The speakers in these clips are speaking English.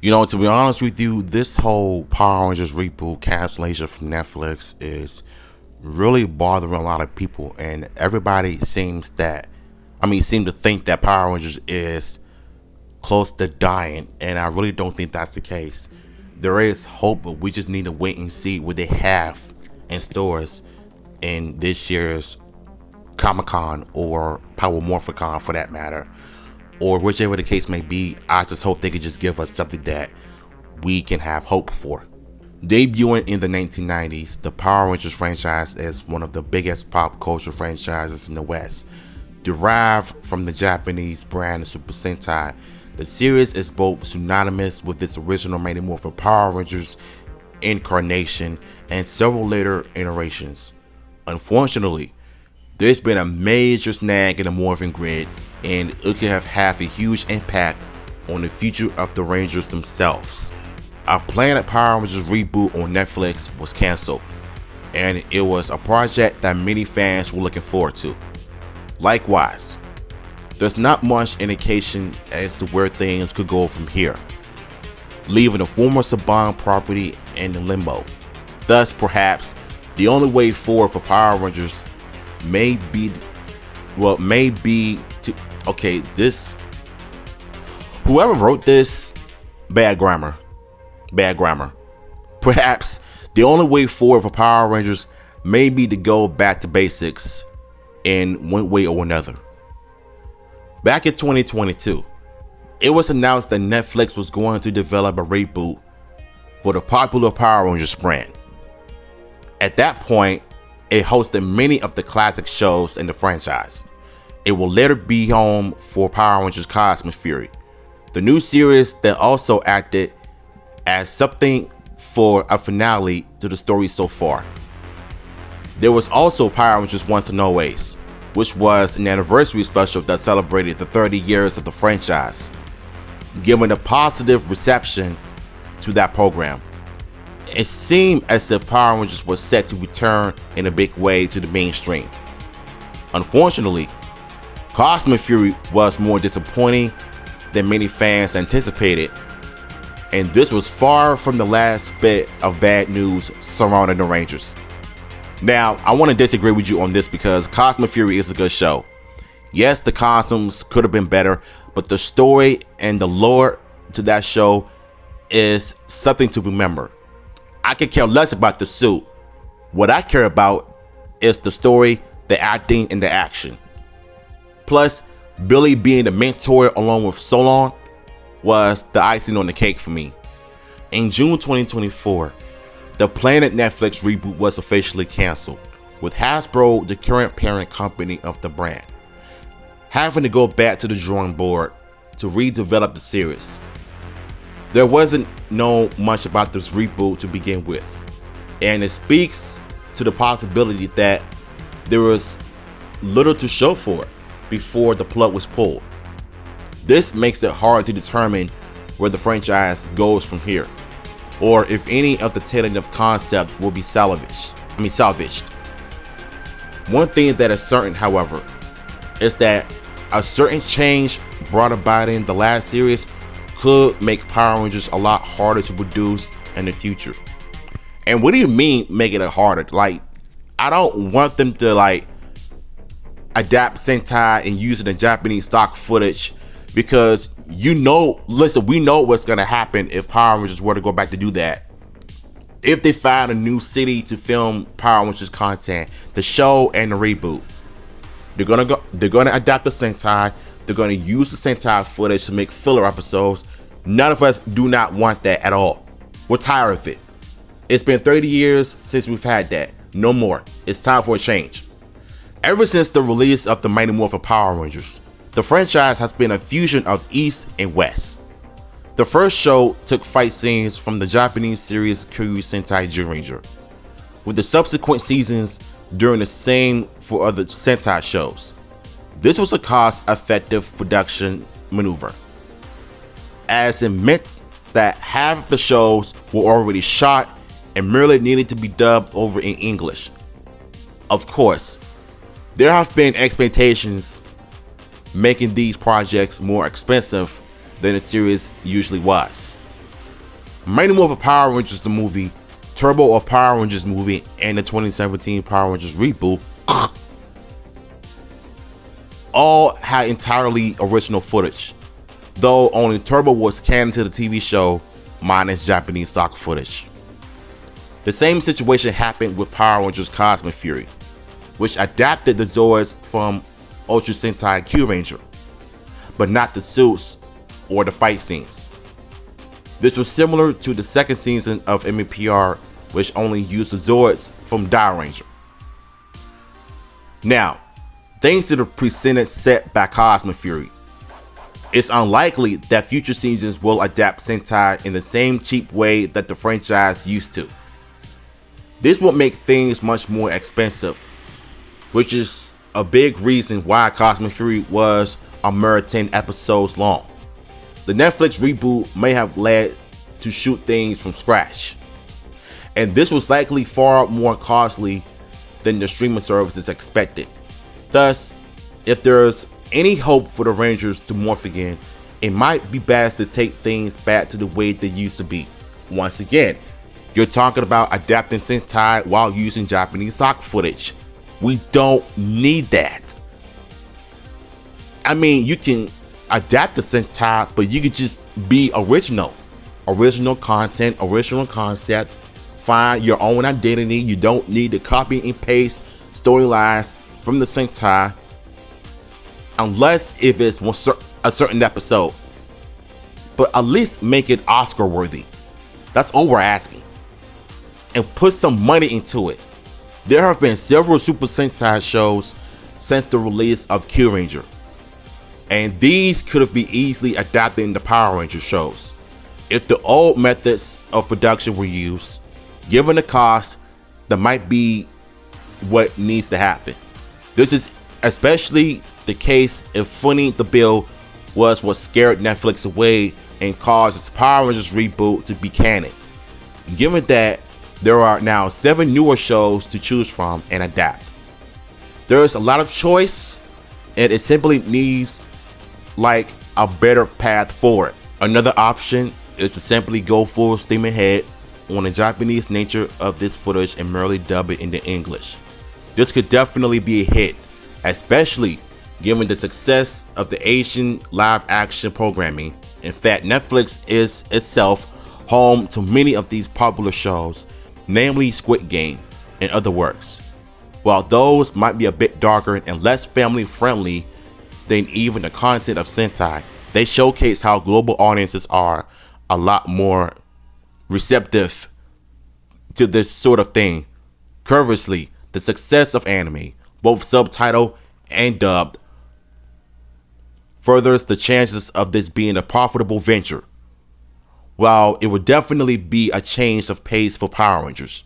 To be honest with you, this whole Power Rangers reboot cancellation from Netflix is really bothering a lot of people, and everybody seem to think that Power Rangers is close to dying, and I really don't think that's the case. There is hope, but we just need to wait and see what they have in stores in this year's Comic-Con or Power Morphicon for that matter, or whichever the case may be. I just hope they could just give us something that we can have hope for. Debuting in the 1990s, the Power Rangers franchise is one of the biggest pop culture franchises in the West. Derived from the Japanese brand Super Sentai, the series is both synonymous with its original Mighty Morphin Power Rangers incarnation and several later iterations. Unfortunately, there's been a major snag in the Morphin grid, and it could have had a huge impact on the future of the Rangers themselves. A planned Power Rangers reboot on Netflix was cancelled, and it was a project that many fans were looking forward to. Likewise, there's not much indication as to where things could go from here, leaving the former Saban property in limbo. Thus, perhaps the only way forward for Power Rangers may be to whoever wrote this, bad grammar. Perhaps the only way forward for Power Rangers may be to go back to basics in one way or another. Back in 2022, it was announced that Netflix was going to develop a reboot for the popular Power Rangers brand. At that point, it hosted many of the classic shows in the franchise. It will later be home for Power Rangers Cosmic Fury, the new series that also acted as something for a finale to the story so far. There was also Power Rangers Once and Always, which was an anniversary special that celebrated the 30 years of the franchise, giving a positive reception to that program. It seemed as if Power Rangers was set to return in a big way to the mainstream. Unfortunately, Cosmic Fury was more disappointing than many fans anticipated, and this was far from the last bit of bad news surrounding the Rangers. Now, I want to disagree with you on this because Cosmic Fury is a good show. Yes, the costumes could have been better, but the story and the lore to that show is something to remember. I could care less about the suit. What I care about is the story, the acting, and the action. Plus, Billy being the mentor along with Solon was the icing on the cake for me. In June 2024, the planned Netflix reboot was officially canceled, with Hasbro, the current parent company of the brand, having to go back to the drawing board to redevelop the series. There wasn't known much about this reboot to begin with, and it speaks to the possibility that there was little to show for it before the plug was pulled. This makes it hard to determine where the franchise goes from here, or if any of the tentative concept will be salvaged. One thing that is certain, however, is that a certain change brought about in the last series could make Power Rangers a lot harder to produce in the future. And what do you mean making it harder? I don't want them to adapt Sentai and use it in Japanese stock footage, because we know what's gonna happen if Power Rangers were to go back to do that. If they find a new city to film Power Rangers content, the show and the reboot, they're gonna adapt the Sentai. They're gonna use the Sentai footage to make filler episodes. None of us do not want that at all. We're tired of it. It's been 30 years since we've had that. No more. It's time for a change. Ever since the release of the Mighty Morphin Power Rangers, the franchise has been a fusion of East and West. The first show took fight scenes from the Japanese series Kyoryu Sentai Zyuranger, with the subsequent seasons doing the same for other Sentai shows. This was a cost-effective production maneuver, as it meant that half of the shows were already shot and merely needed to be dubbed over in English. Of course, there have been expectations making these projects more expensive than the series usually was. Mighty Morphin Power Rangers the movie, Turbo, a Power Rangers movie, and the 2017 Power Rangers reboot all had entirely original footage, though only Turbo was canon to the TV show minus Japanese stock footage. The same situation happened with Power Rangers Cosmic Fury, which adapted the Zords from Ultra Sentai Kyuranger, but not the suits or the fight scenes. This was similar to the second season of MMPR, which only used the Zords from Dairanger. Now, thanks to the precedent set by Cosmic Fury, it's unlikely that future seasons will adapt Sentai in the same cheap way that the franchise used to. This would make things much more expensive, which is a big reason why Cosmic Fury was a mere 10 episodes long. The Netflix reboot may have led to shoot things from scratch, and this was likely far more costly than the streaming services expected. Thus, if there's any hope for the Rangers to morph again, it might be best to take things back to the way they used to be. Once again, you're talking about adapting Sentai while using Japanese stock footage. We don't need that. I mean, you can adapt the Sentai, but you could just be original. Original content, original concept. Find your own identity. You don't need to copy and paste storylines from the Sentai, unless if it's a certain episode. But at least make it Oscar worthy. That's all we're asking. And put some money into it. There have been several Super Sentai shows since the release of Kyuranger, and these could have been easily adapted into Power Ranger shows if the old methods of production were used. Given the cost, that might be what needs to happen. This is especially the case if footing the bill was what scared Netflix away and caused its Power Rangers reboot to be canon. Given that there are now 7 newer shows to choose from and adapt, there is a lot of choice, and it simply needs like a better path forward. Another option is to simply go full steam ahead on the Japanese nature of this footage and merely dub it into English. This could definitely be a hit, especially given the success of the Asian live action programming. In fact, Netflix is itself home to many of these popular shows, namely Squid Game and other works. While those might be a bit darker and less family friendly than even the content of Sentai, they showcase how global audiences are a lot more receptive to this sort of thing. Curiously, the success of anime, both subtitled and dubbed, furthers the chances of this being a profitable venture. While it would definitely be a change of pace for Power Rangers,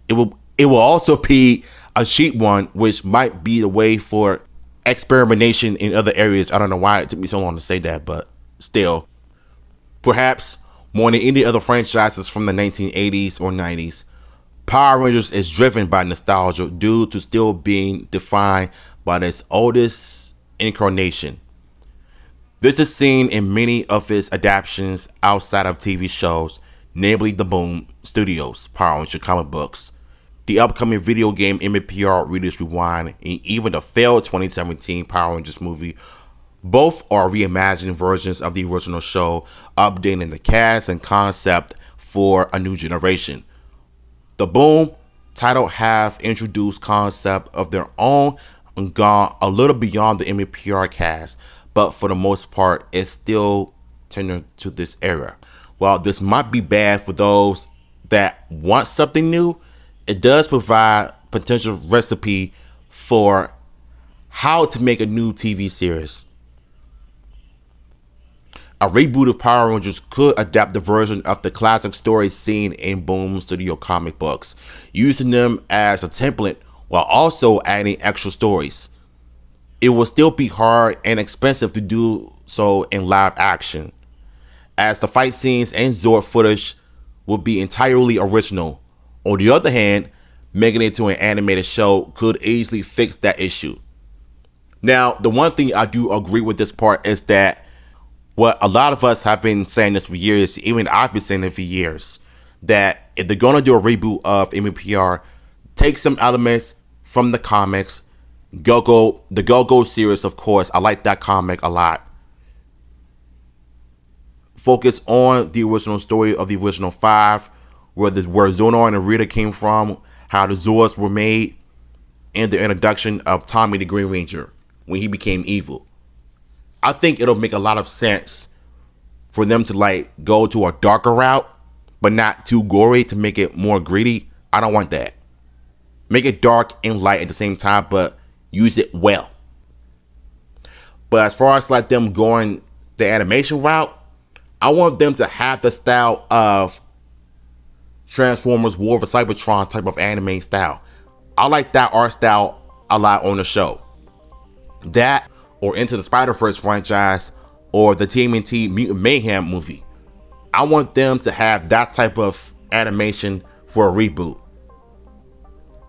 it will also be a cheap one, which might be the way for experimentation in other areas. I don't know why it took me so long to say that, but still. Perhaps more than any other franchises from the 1980s or 90s, Power Rangers is driven by nostalgia due to still being defined by its oldest incarnation. This is seen in many of its adaptations outside of TV shows, namely the Boom Studios Power Rangers comic books, the upcoming video game MMPR Readers Rewind, and even the failed 2017 Power Rangers movie. Both are reimagined versions of the original show, updating the cast and concept for a new generation. The Boom title have introduced concept of their own and gone a little beyond the MMPR cast, but for the most part, it's still tender to this era. While this might be bad for those that want something new, it does provide potential recipe for how to make a new TV series. A reboot of Power Rangers could adapt the version of the classic stories seen in Boom Studio comic books, using them as a template while also adding extra stories. It will still be hard and expensive to do so in live action, as the fight scenes and Zord footage will be entirely original. On the other hand, making it into an animated show could easily fix that issue. Now, the one thing I do agree with this part is that Well, a lot of us have been saying this for years, even I've been saying it for years, that if they're gonna do a reboot of MPR, take some elements from the comics, the Go-Go series, of course. I like that comic a lot. Focus on the original story of the original 5, where Zordon and Rita came from, how the Zords were made, and the introduction of Tommy the Green Ranger when he became evil. I think it'll make a lot of sense for them to like go to a darker route, but not too gory to make it more greedy. I don't want that. Make it dark and light at the same time, but use it well. But as far as like them going the animation route, I want them to have the style of Transformers War for Cybertron type of anime style. I like that art style a lot on the show. That or Into the Spider-Verse franchise or the TMNT Mutant Mayhem movie. I want them to have that type of animation for a reboot.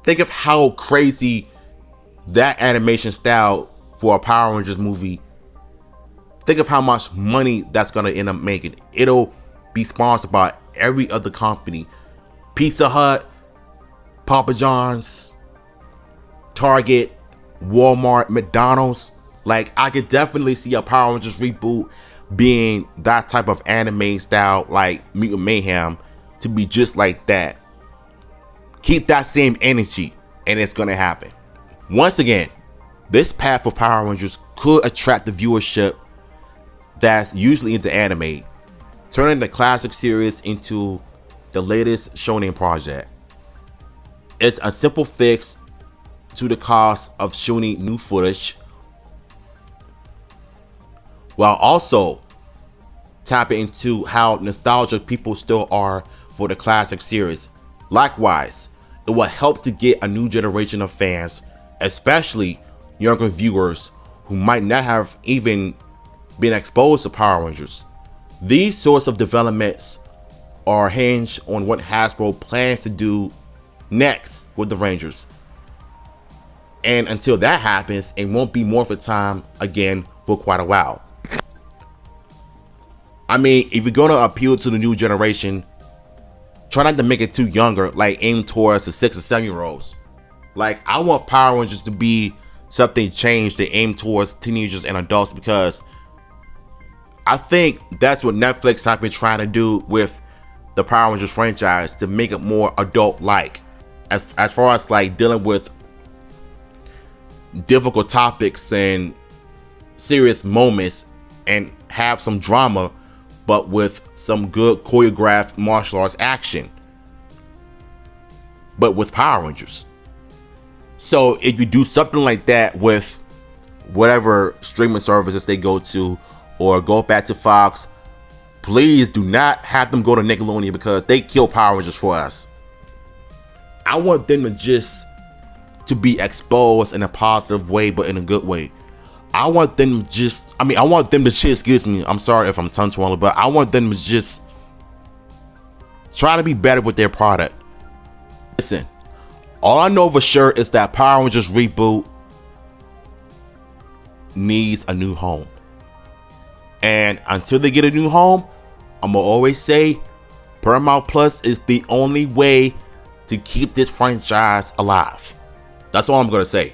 Think of how crazy that animation style for a Power Rangers movie. Think of how much money that's gonna end up making. It'll be sponsored by every other company. Pizza Hut, Papa John's, Target, Walmart, McDonald's. Like, I could definitely see a Power Rangers reboot being that type of anime style, like Mutant Mayhem, to be just like that. Keep that same energy, and it's gonna happen. Once again, this path for Power Rangers could attract the viewership that's usually into anime, turning the classic series into the latest shonen project. It's a simple fix to the cost of shooting new footage, while also tapping into how nostalgic people still are for the classic series. Likewise, it will help to get a new generation of fans, especially younger viewers who might not have even been exposed to Power Rangers. These sorts of developments are hinged on what Hasbro plans to do next with the Rangers. And until that happens, it won't be Morphin Time again for quite a while. I mean, if you're gonna appeal to the new generation, try not to make it too younger, like aim towards the 6 or 7-year-olds. Like, I want Power Rangers to be something changed to aim towards teenagers and adults, because I think that's what Netflix have been trying to do with the Power Rangers franchise, to make it more adult-like. As far as like dealing with difficult topics and serious moments, and have some drama, but with some good choreographed martial arts action, but with Power Rangers. So if you do something like that with whatever streaming services they go to, or go back to Fox, please do not have them go to Nickelodeon, because they kill Power Rangers for us. I want them to be exposed in a positive way, but in a good way. I want them excuse me, I'm sorry if I'm tongue twirling, but I want them to just try to be better with their product. Listen, all I know for sure is that Power Rangers reboot needs a new home. And until they get a new home, I'm gonna always say Paramount Plus is the only way to keep this franchise alive. That's all I'm gonna say.